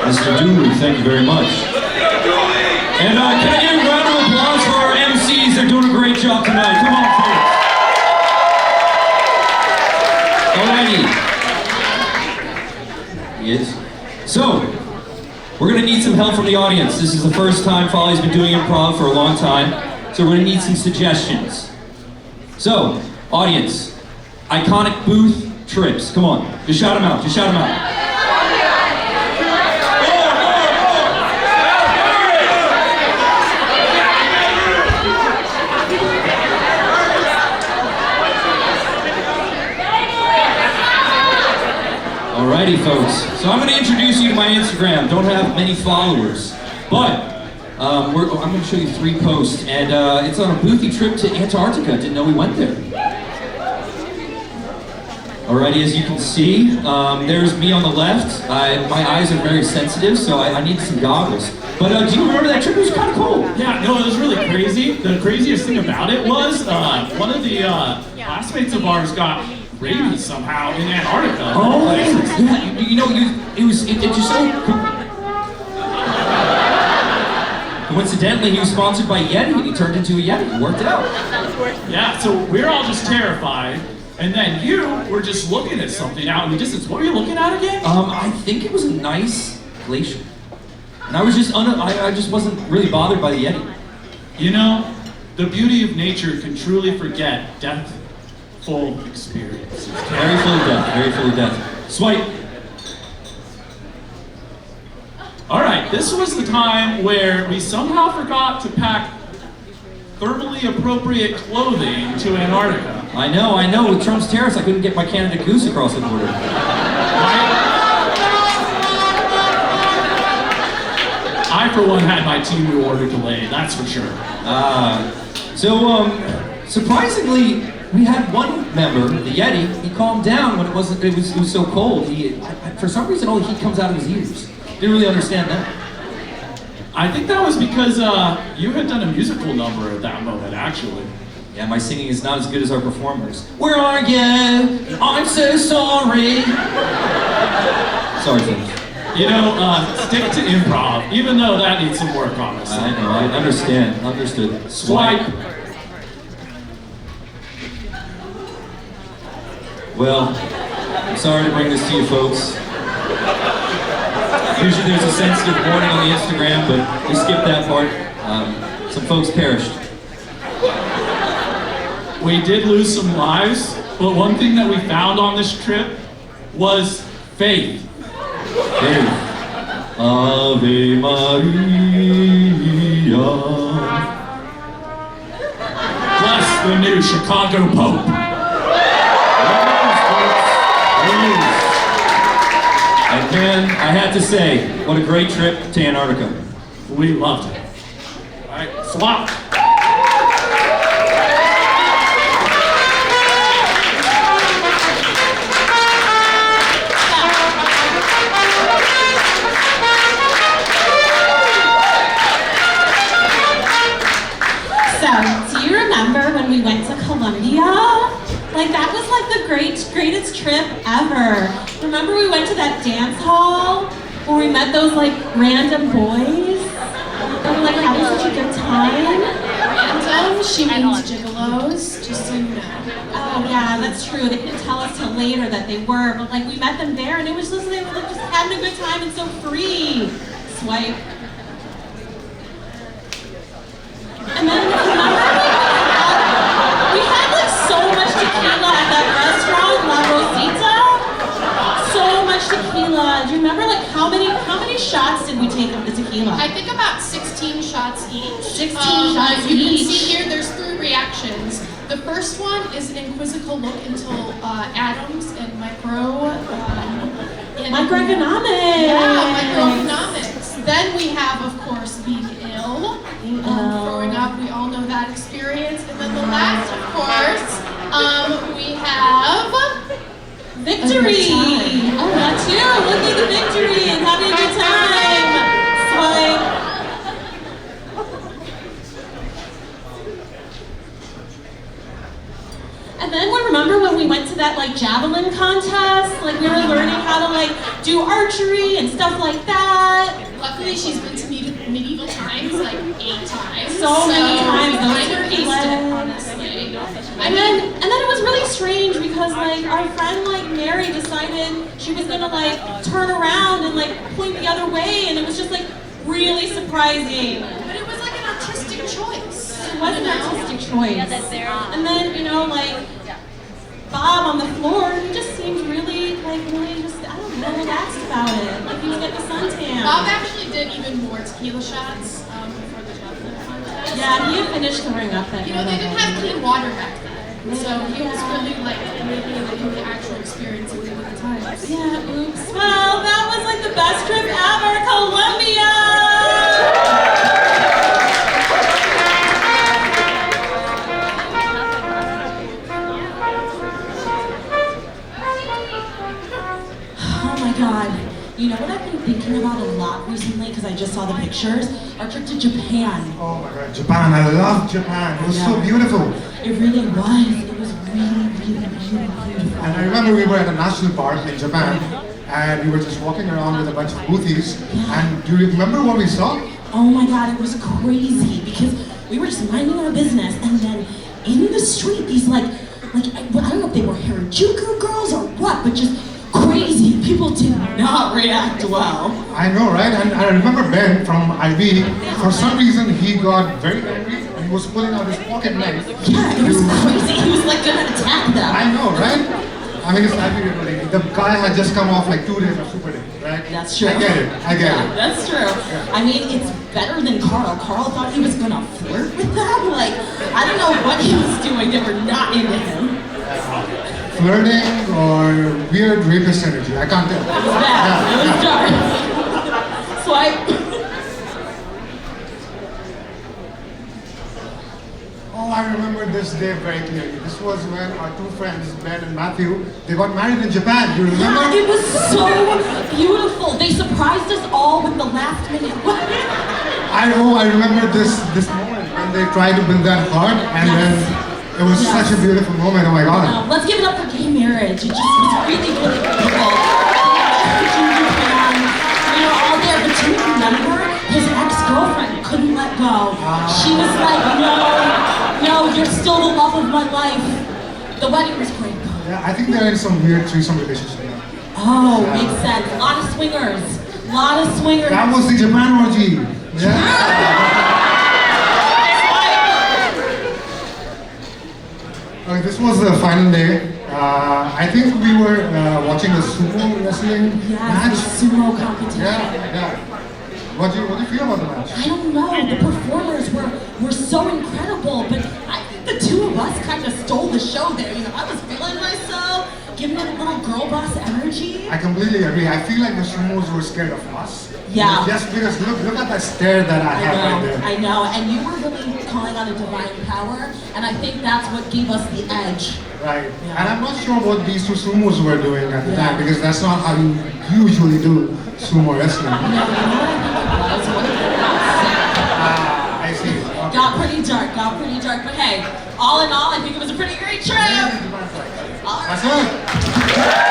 Mr. Dooley, thank you very much. And can I get a round of applause for our MCs? They're doing a great job tonight. Come on, folks. Alrighty. Yes. So, we're going to need some help from the audience. This is the first time Follies been doing improv for a long time, so we're going to need some suggestions. So, audience, iconic booth trips. Come on, just shout them out, just shout them out. Alrighty, folks. So I'm going to introduce you to my Instagram. Don't have many followers, but I'm going to show you 3 posts, and it's on a boothy trip to Antarctica. Didn't know we went there. Alrighty, as you can see, there's me on the left. My eyes are very sensitive, so I need some goggles. But do you remember that trip? It was kind of cool. Yeah, no, it was really crazy. The craziest thing about it was one of the classmates of ours got rabies somehow in Antarctica. Oh, yeah. You know, it just so. Coincidentally, he was sponsored by Yeti, and he turned into a Yeti. It worked out. Yeah, so we're all just terrified. And then you were just looking at something out in the distance. What were you looking at again? I think it was a nice glacier. And I was just, I just wasn't really bothered by the Yeti. You know, the beauty of nature can truly forget deathful experiences. Very full of death, very full of death. Swipe. All right, this was the time where we somehow forgot to pack thermally appropriate clothing to Antarctica. I know. With Trump's tariffs, I couldn't get my Canada Goose across the border. I, for one, had my Temu order delayed, that's for sure. Surprisingly, we had one member, the Yeti, he calmed down when it was so cold. For some reason, all the heat comes out of his ears. Didn't really understand that. I think that was because you had done a musical number at that moment, actually. Yeah, my singing is not as good as our performers. Where are you? I'm so sorry. Sorry, folks. You know, stick to improv, even though that needs some work, honestly. I know, I understand. Understood. Swipe. Well, I'm sorry to bring this to you, folks. Usually there's a sensitive warning on the Instagram, but we skipped that part. Some folks perished. We did lose some lives, but one thing that we found on this trip was faith. Faith. Ave Maria. Bless the new Chicago Pope. And man, I had to say, what a great trip to Antarctica. We loved it. All right, swap. So, do you remember when we went to Colombia? Like, that was like the greatest trip ever. Remember we went to that dance hall where we met those like random boys? And we like having such a good time? Random? She means gigolos, just so you know. Oh yeah, that's true. They didn't tell us till later that they were, but like we met them there and it was just, they were just having a good time and so free. Swipe. And then remember we had like so much tequila at that restaurant, La Rosita. So much tequila. Do you remember like how many shots did we take of the tequila? I think about 16 shots each. 16 shots you each. can see here there's 3 reactions. The first one is an inquisical look into atoms and microeconomics. Yeah, microeconomics. Then we have, of course, being ill. Growing up, we all know that experience. And then the last, of course, we have victory. Oh, that too. Look at the victory and having a good time. Swipe. And then remember when we we went to that like javelin contest. Like we were learning how to like do archery and stuff like that. Luckily, she's been to medieval times like 8 times. So many times. Those I were aced fun. it, honestly. And then it was really strange because like our friend like Mary decided she was gonna like turn around and like point the other way, and it was just like really surprising. But it was like an artistic choice. It was an artistic choice. And then, you know, like Bob on the floor, he just seemed really just, I don't know, relaxed about it. Like he was getting a suntan. Bob actually did even more tequila shots before the javelin contest. Yeah, he had finished throwing up that You know, they didn't have clean water back then. So he was really like making it into the actual experience of the times. Yeah, oops. Well, that was like the best trip ever, Colombia! Oh my God. You know what I've been thinking about a lot recently, because I just saw the pictures? Our trip to Japan. Oh my God, Japan! I love Japan. It was so beautiful. It really was. It was really, really, really beautiful. And I remember we were at a national park in Japan, and we were just walking around with a bunch of boothies. And do you remember what we saw? Oh my God, it was crazy because we were just minding our business, and then in the street, these like I don't know if they were Harajuku girls or what, but just crazy. People did not react well. I know, right? And I remember Ben from IB. For some reason, he got very angry and he was pulling out his pocket knife. Yeah, it was crazy. He was like gonna attack them. I know, right? I mean, it's IB really. The guy had just come off like 2 days of Super Day, right? That's true. I get it. Yeah, that's true. I mean, it's better than Carl. Carl thought he was gonna flirt with them. Like, I don't know what he was doing. They were not into him. Flirting or weird rapist energy. I can't tell. It was bad. It was dark. So Oh, I remember this day very clearly. This was when our 2 friends, Ben and Matthew, they got married in Japan. Do you remember? yeah, it was so beautiful. They surprised us all with the last minute wedding. I remember this moment when they tried to build that heart, and then it was such a beautiful moment. Oh my God. Let's give it up for gay marriage. It just was really, really beautiful. We were all there, but do you remember his ex-girlfriend couldn't let go? She was like, no, you're still the love of my life. The wedding was great though. Yeah, I think they're in some weird threesome relationship now. Oh, makes sense. A lot of swingers. That was the Japan orgy. Yeah. Okay, this was the final day. I think we were watching a sumo wrestling match. Yes, the sumo competition. Yeah. What do you feel about the match? I don't know. The performers were so incredible, but I think the 2 of us kind of stole the show there. You know, I was feeling myself, giving it a little girl boss energy. I completely agree. I feel like the sumos were scared of us. Yeah. Just because look at that stare that I have right there. I know, and you were really calling on a divine power, and I think that's what gave us the edge. Right. Yeah. And I'm not sure what these 2 sumos were doing at the time, because that's not how you usually do sumo wrestling. No, you know what I think it was? What if it was? I see. Okay. Got pretty dark, but hey, all in all, I think it was a pretty great trip. That's it.